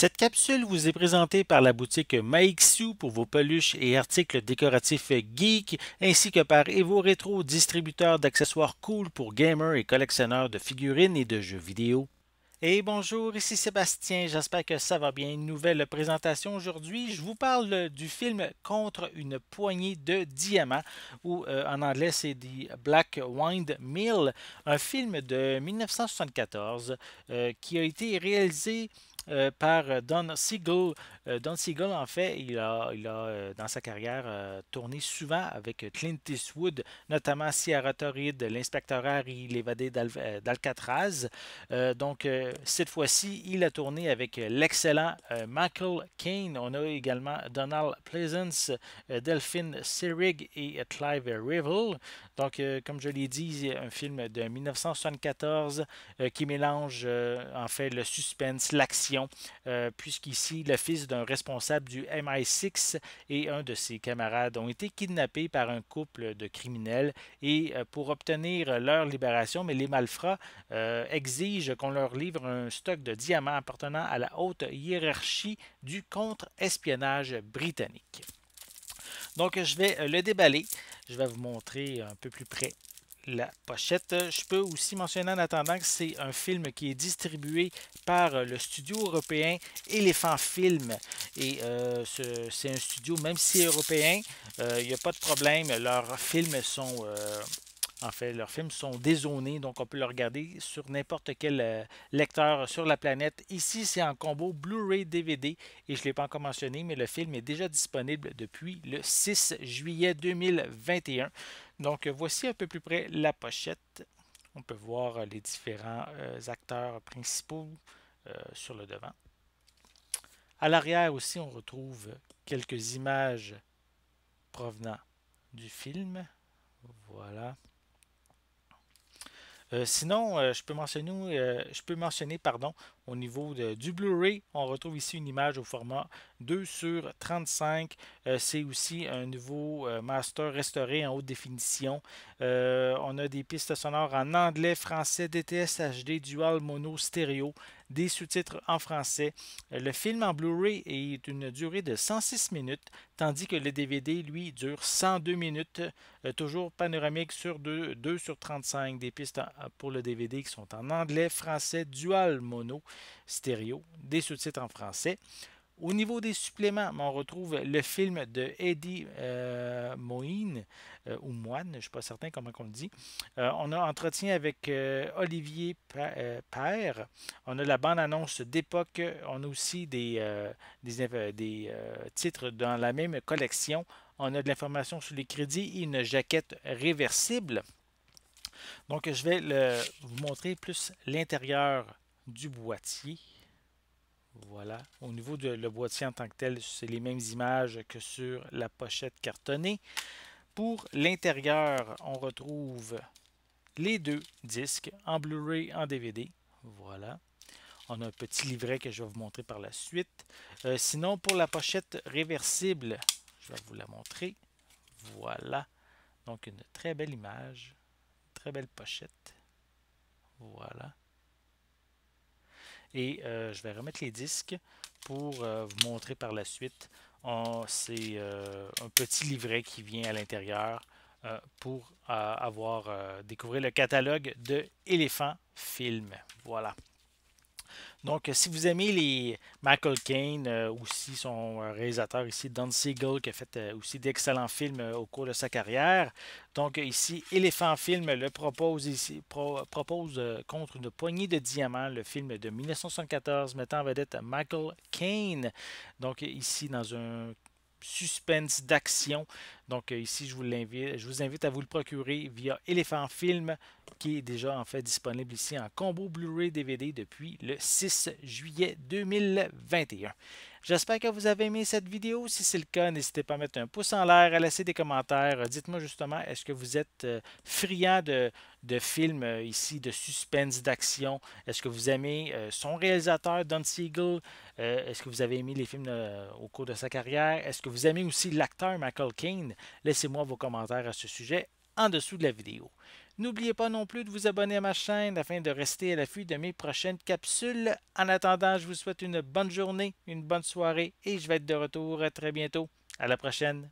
Cette capsule vous est présentée par la boutique Maixu pour vos peluches et articles décoratifs geek, ainsi que par Evo Retro, distributeur d'accessoires cool pour gamers et collectionneurs de figurines et de jeux vidéo. Et bonjour, ici Sébastien, j'espère que ça va bien. Une nouvelle présentation aujourd'hui. Je vous parle du film Contre une poignée de diamants, ou en anglais c'est The Black Wind Mill, un film de 1974 qui a été réalisé par Don Siegel. Don Siegel, en fait, il a dans sa carrière tourné souvent avec Clint Eastwood, notamment Sierra Torrid, l'inspecteur Harry, l'évadé d'Alcatraz. Cette fois-ci, il a tourné avec l'excellent Michael Caine. On a également Donald Pleasence, Delphine Seyrig et Clive Revill. Comme je l'ai dit, un film de 1974 qui mélange en fait le suspense, l'action, puisqu'ici, le fils d'un responsable du MI6 et un de ses camarades ont été kidnappés par un couple de criminels et pour obtenir leur libération, mais les malfrats exigent qu'on leur livre un stock de diamants appartenant à la haute hiérarchie du contre-espionnage britannique. Donc, je vais le déballer. Je vais vous montrer un peu plus près la pochette. Je peux aussi mentionner en attendant que c'est un film qui est distribué par le studio européen Elephant Film. Et c'est un studio, même si c'est européen, il n'y a pas de problème. Leurs films sont dézonés, donc on peut le regarder sur n'importe quel lecteur sur la planète. Ici, c'est en combo Blu-ray DVD et je ne l'ai pas encore mentionné, mais le film est déjà disponible depuis le 6 juillet 2021. Donc, voici un peu plus près la pochette. On peut voir les différents acteurs principaux sur le devant. À l'arrière aussi, on retrouve quelques images provenant du film. Voilà. Sinon, je peux mentionner pardon, au niveau du Blu-ray, on retrouve ici une image au format 2 sur 35. C'est aussi un nouveau master restauré en haute définition. On a des pistes sonores en anglais, français, DTS HD, dual mono stéréo, des sous-titres en français. Le film en Blu-ray est une durée de 106 minutes, tandis que le DVD, lui, dure 102 minutes, toujours panoramique sur 2 sur 35, des pistes pour le DVD qui sont en anglais, français, dual mono, stéréo, des sous-titres en français. Au niveau des suppléments, on retrouve le film de Eddie Moine, ou Moine, je ne suis pas certain comment on le dit. On a Entretien avec Olivier Père. On a la bande-annonce d'époque. On a aussi des titres dans la même collection. On a de l'information sur les crédits et une jaquette réversible. Donc, je vais vous montrer plus l'intérieur du boîtier. Voilà. Au niveau de le boîtier en tant que tel, c'est les mêmes images que sur la pochette cartonnée. Pour l'intérieur, on retrouve les deux disques en Blu-ray, en DVD. Voilà. On a un petit livret que je vais vous montrer par la suite. Sinon, pour la pochette réversible, je vais vous la montrer. Voilà. Donc, une très belle image. Très belle pochette. Voilà. Et je vais remettre les disques pour vous montrer par la suite. C'est un petit livret qui vient à l'intérieur pour découvrir le catalogue de Elephant Film. Voilà. Donc, si vous aimez les Michael Caine, aussi son réalisateur ici, Don Siegel, qui a fait aussi d'excellents films au cours de sa carrière. Donc, ici, Elephant Film le propose contre une poignée de diamants, le film de 1974 mettant en vedette Michael Caine. Donc, ici, dans un suspense d'action. Donc ici, je vous invite à vous le procurer via Elephant Film, qui est déjà en fait disponible ici en combo Blu-ray DVD depuis le 6 juillet 2021. J'espère que vous avez aimé cette vidéo. Si c'est le cas, n'hésitez pas à mettre un pouce en l'air, à laisser des commentaires. Dites-moi justement, est-ce que vous êtes friand de films ici de suspense, d'action? Est-ce que vous aimez son réalisateur, Don Siegel? Est-ce que vous avez aimé les films au cours de sa carrière? Est-ce que vous aimez aussi l'acteur Michael Caine? Laissez-moi vos commentaires à ce sujet en dessous de la vidéo. N'oubliez pas non plus de vous abonner à ma chaîne afin de rester à l'affût de mes prochaines capsules. En attendant, je vous souhaite une bonne journée, une bonne soirée et je vais être de retour très bientôt. À la prochaine.